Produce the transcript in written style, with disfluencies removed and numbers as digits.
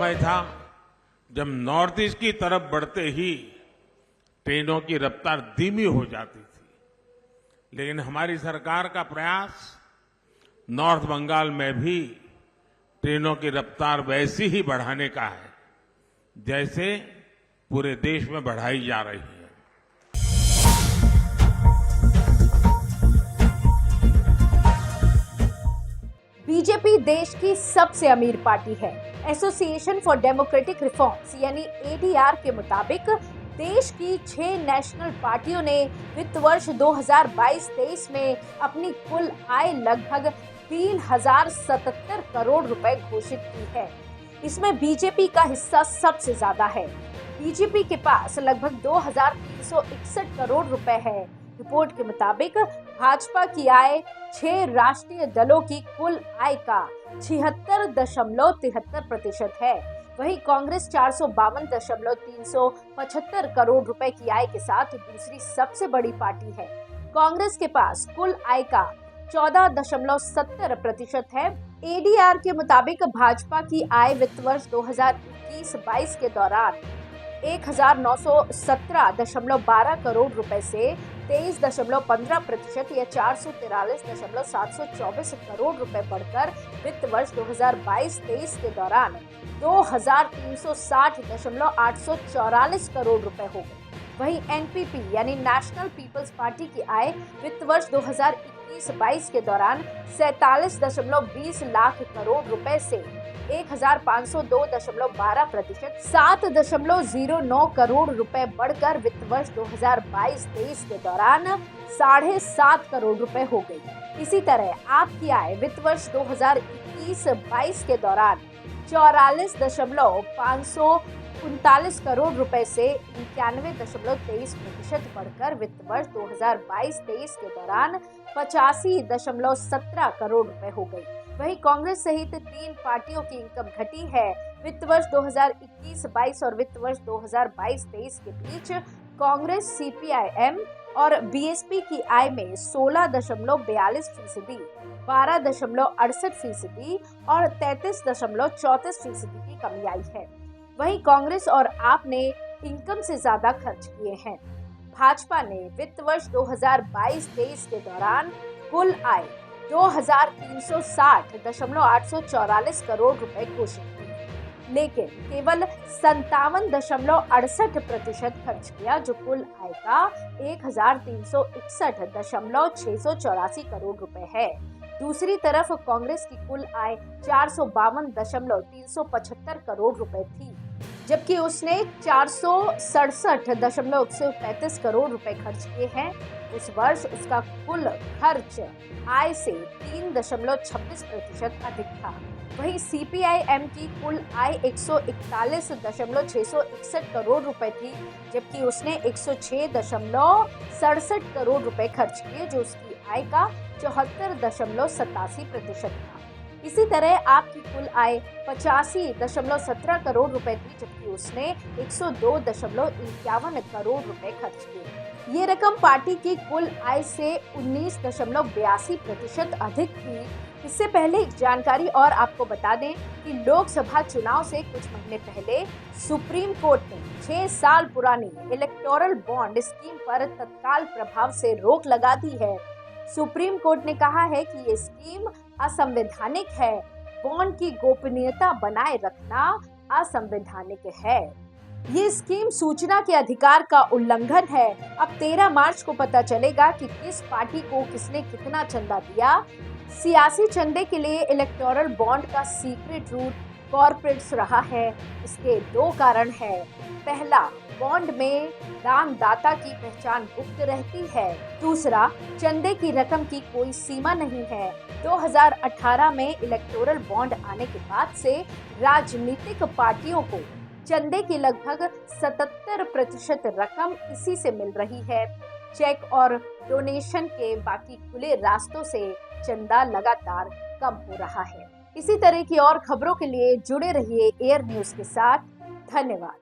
समय था जब नॉर्थ ईस्ट की तरफ बढ़ते ही ट्रेनों की रफ्तार धीमी हो जाती थी, लेकिन हमारी सरकार का प्रयास नॉर्थ बंगाल में भी ट्रेनों की रफ्तार वैसी ही बढ़ाने का है जैसे पूरे देश में बढ़ाई जा रही है। बीजेपी देश की सबसे अमीर पार्टी है। एसोसिएशन फॉर डेमोक्रेटिक रिफॉर्म्स यानी एडीआर के मुताबिक देश की 6 नेशनल पार्टियों ने वित्त वर्ष 2022-23 में अपनी कुल आय लगभग 3077 करोड़ रुपए घोषित की है। इसमें बीजेपी का हिस्सा सबसे ज्यादा है। बीजेपी के पास लगभग 2361 करोड़ रुपए है। रिपोर्ट के मुताबिक भाजपा की आय 6 राष्ट्रीय दलों की कुल आय का 76.73% है। वहीं कांग्रेस 452.375 करोड़ रुपए की आय के साथ दूसरी सबसे बड़ी पार्टी है। कांग्रेस के पास कुल आय का 14.70% है। एडीआर के मुताबिक भाजपा की आय वित्त वर्ष 2021-22 के दौरान 1917.12 करोड़ रुपए से 23.15% या 443.724 करोड़ रुपए बढ़कर वित्त वर्ष 2022-23 के दौरान 2360.844 करोड़ रुपए हो गए। वहीं एनपीपी यानी नेशनल पीपल्स पार्टी की आय वित्त वर्ष 2021-22 के दौरान 47.20 लाख करोड़ रुपए से 1502.12% 7.09 करोड़ रुपए बढ़कर वित्त वर्ष 2022-23 के दौरान 7.5 करोड़ रुपए हो गई। इसी तरह आपकी आय वित्त वर्ष 2021-22 के दौरान 44.539 करोड़ रुपए से 91.23% बढ़कर वित्त वर्ष 2022-23 के दौरान 85.17 करोड़ रुपए हो गई। वहीं कांग्रेस सहित 3 पार्टियों की इनकम घटी है। वित्त वर्ष 2021-22 और वित्त वर्ष 2022-23 के बीच कांग्रेस, सीपीआईएम और बीएसपी की आय में 16.42%, 12.68% और 33.34% की कमी आई है। वहीं कांग्रेस और आप ने इनकम से ज्यादा खर्च किए हैं। भाजपा ने वित्त वर्ष 2022-23 के दौरान कुल आय 2360.844 करोड़ रुपए घोषित की, लेकिन केवल 57.68% खर्च किया, जो कुल आय का 1361.684 करोड़ रुपए है। दूसरी तरफ कांग्रेस की कुल आय 452.375 करोड़ रुपए थी, जबकि उसने 467.135 करोड़ रुपए खर्च किए हैं। उस वर्ष उसका कुल खर्च आय से 3.26% अधिक था। वहीं सीपीआईएम की कुल आय 141.661 करोड़ रुपए थी, जबकि उसने 106.67 करोड़ रुपए खर्च किए, जो उसकी आय का 74.87% था। इसी तरह आपकी कुल आय 85.17 करोड़ रुपए थी, जबकि उसने 102.51 करोड़ रुपए खर्च किए। ये रकम पार्टी की कुल आय से 19.82% अधिक थी। इससे पहले एक जानकारी और आपको बता दें कि लोकसभा चुनाव से कुछ महीने पहले सुप्रीम कोर्ट ने 6 साल पुरानी इलेक्टोरल बॉन्ड स्कीम पर तत्काल प्रभाव से रोक लगा दी है। सुप्रीम कोर्ट ने कहा है कि ये स्कीम असंवैधानिक है। बॉन्ड की गोपनीयता बनाए रखना असंवैधानिक है। ये स्कीम सूचना के अधिकार का उल्लंघन है। अब 13 मार्च को पता चलेगा कि किस पार्टी को किसने कितना चंदा दिया। सियासी चंदे के लिए इलेक्टोरल बॉन्ड का सीक्रेट रूट कॉर्पोरेट्स रहा है। इसके 2 कारण हैं। पहला, बॉन्ड में दानदाता की पहचान गुप्त रहती है। दूसरा, चंदे की रकम की कोई सीमा नहीं है। 2018 में इलेक्टोरल बॉन्ड आने के बाद से राजनीतिक पार्टियों को चंदे की लगभग 77% रकम इसी से मिल रही है। चेक और डोनेशन के बाकी खुले रास्तों से चंदा लगातार कम हो रहा है। इसी तरह की और खबरों के लिए जुड़े रहिए एयर न्यूज के साथ। धन्यवाद।